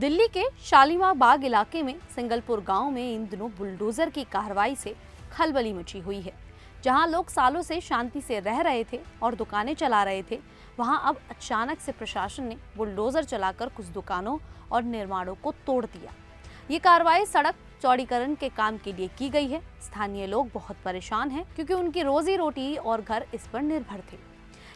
दिल्ली के शालीमार बाग इलाके में सिंगलपुर गांव में इन दिनों बुलडोजर की कार्रवाई से खलबली मची हुई है। जहां लोग सालों से शांति से रह रहे थे और दुकानें चला रहे थे, वहां अब अचानक से प्रशासन ने बुलडोजर चलाकर कुछ दुकानों और निर्माणों को तोड़ दिया। ये कार्रवाई सड़क चौड़ीकरण के काम के लिए की गई है। स्थानीय लोग बहुत परेशान हैं क्योंकि उनकी रोजी रोटी और घर इस पर निर्भर थे।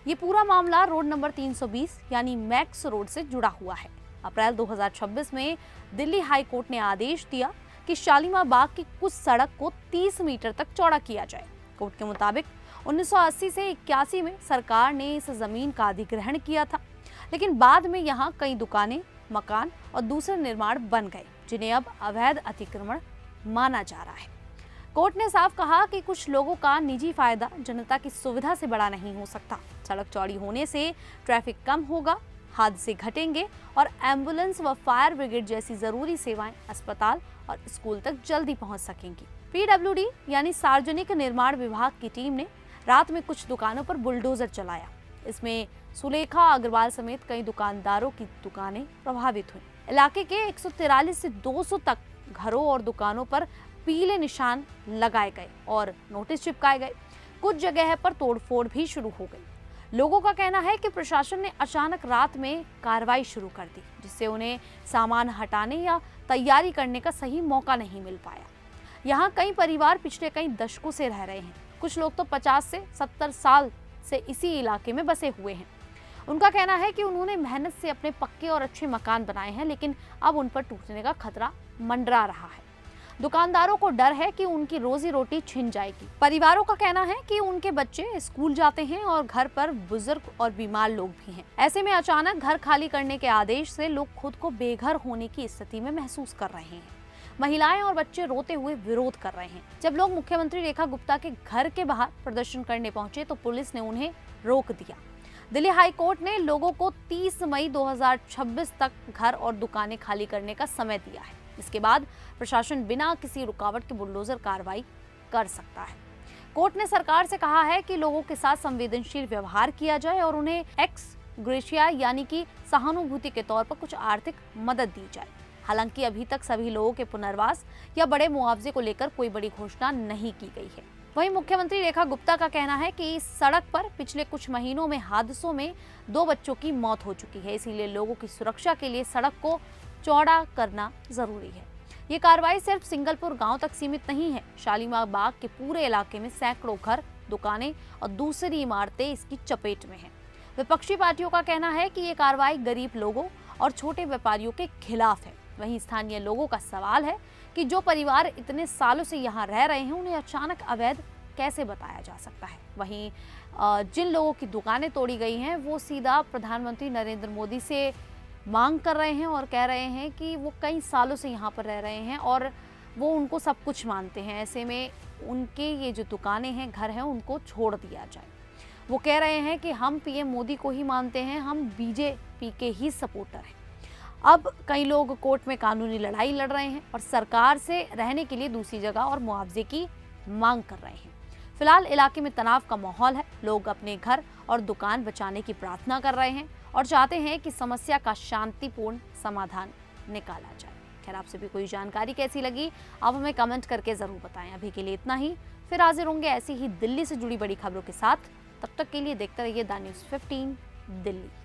ये पूरा मामला रोड नंबर 320 यानी मैक्स रोड से जुड़ा हुआ है। अप्रैल 2026 में दिल्ली हाई कोर्ट ने आदेश दिया कि शालीमार बाग की कुछ सड़क को 30 मीटर तक चौड़ा किया जाए। कोर्ट के मुताबिक 1980 से 81 में सरकार ने इस जमीन का अधिग्रहण किया था, लेकिन बाद में यहाँ कई दुकानें, मकान और दूसरे निर्माण बन गए, जिन्हें अब अवैध अतिक्रमण माना जा रहा है। कोर्ट ने साफ कहा कि कुछ लोगों का निजी फायदा जनता की सुविधा से बड़ा नहीं हो सकता। सड़क चौड़ी होने से ट्रैफिक कम होगा, हादसे घटेंगे और एम्बुलेंस व फायर ब्रिगेड जैसी जरूरी सेवाएं अस्पताल और स्कूल तक जल्दी पहुंच सकेंगी। पीडब्ल्यूडी यानी सार्वजनिक निर्माण विभाग की टीम ने रात में कुछ दुकानों पर बुलडोजर चलाया। इसमें सुलेखा अग्रवाल समेत कई दुकानदारों की दुकानें प्रभावित हुई। इलाके के 143 से 200 तक घरों और दुकानों पर पीले निशान लगाए गए और नोटिस चिपकाए गए। कुछ जगह पर तोड़फोड़ भी शुरू हो गई। लोगों का कहना है कि प्रशासन ने अचानक रात में कार्रवाई शुरू कर दी, जिससे उन्हें सामान हटाने या तैयारी करने का सही मौका नहीं मिल पाया। यहाँ कई परिवार पिछले कई दशकों से रह रहे हैं। कुछ लोग तो 50 से 70 साल से इसी इलाके में बसे हुए हैं। उनका कहना है कि उन्होंने मेहनत से अपने पक्के और अच्छे मकान बनाए हैं, लेकिन अब उन पर टूटने का खतरा मंडरा रहा है। दुकानदारों को डर है कि उनकी रोजी रोटी छिन जाएगी। परिवारों का कहना है कि उनके बच्चे स्कूल जाते हैं और घर पर बुजुर्ग और बीमार लोग भी हैं। ऐसे में अचानक घर खाली करने के आदेश से लोग खुद को बेघर होने की स्थिति में महसूस कर रहे हैं। महिलाएं और बच्चे रोते हुए विरोध कर रहे हैं। जब लोग मुख्यमंत्री रेखा गुप्ता के घर के बाहर प्रदर्शन करने पहुंचे तो पुलिस ने उन्हें रोक दिया। दिल्ली हाई कोर्ट ने लोगों को 30 मई 2026 तक घर और दुकानें खाली करने का समय दिया है। इसके बाद प्रशासन बिना किसी रुकावट के बुलडोजर कार्रवाई कर सकता है। कोर्ट ने सरकार से कहा है कि लोगों के साथ संवेदनशील व्यवहार किया जाए और उन्हें एक्स ग्रेशिया यानी कि सहानुभूति के तौर पर कुछ आर्थिक मदद दी जाए। हालांकि अभी तक सभी लोगों के पुनर्वास या बड़े मुआवजे को लेकर कोई बड़ी घोषणा नहीं की गई है। वहीं मुख्यमंत्री रेखा गुप्ता का कहना है कि इस सड़क पर पिछले कुछ महीनों में हादसों में 2 बच्चों की मौत हो चुकी है, इसीलिए लोगों की सुरक्षा के लिए सड़क को चौड़ा करना जरूरी है। ये कार्रवाई सिर्फ सिंगलपुर गांव तक सीमित नहीं है। शालीमार बाग के पूरे इलाके में सैकड़ों घर, दुकानें और दूसरी इमारतें इसकी चपेट में हैं। विपक्षी पार्टियों का कहना है कि ये कार्रवाई गरीब लोगों और छोटे व्यापारियों के खिलाफ है। वहीं स्थानीय लोगों का सवाल है कि जो परिवार इतने सालों से यहाँ रह रहे हैं, उन्हें अचानक अवैध कैसे बताया जा सकता है। वहीं जिन लोगों की दुकानें तोड़ी गई हैं, वो सीधा प्रधानमंत्री नरेंद्र मोदी से मांग कर रहे हैं और कह रहे हैं कि वो कई सालों से यहाँ पर रह रहे हैं और वो उनको सब कुछ मानते हैं। ऐसे में उनके ये जो दुकानें हैं, घर हैं, उनको छोड़ दिया जाए। वो कह रहे हैं कि हम पीएम मोदी को ही मानते हैं, हम बीजेपी के ही सपोर्टर हैं। अब कई लोग कोर्ट में कानूनी लड़ाई लड़ रहे हैं और सरकार से रहने के लिए दूसरी जगह और मुआवजे की मांग कर रहे हैं। फिलहाल इलाके में तनाव का माहौल है। लोग अपने घर और दुकान बचाने की प्रार्थना कर रहे हैं और चाहते हैं कि समस्या का शांतिपूर्ण समाधान निकाला जाए। खैर, आपसे भी कोई जानकारी कैसी लगी, आप हमें कमेंट करके जरूर बताएं। अभी के लिए इतना ही, फिर हाजिर होंगे ऐसी ही दिल्ली से जुड़ी बड़ी खबरों के साथ। तब तक के लिए देखते रहिए द न्यूज़ 15 दिल्ली।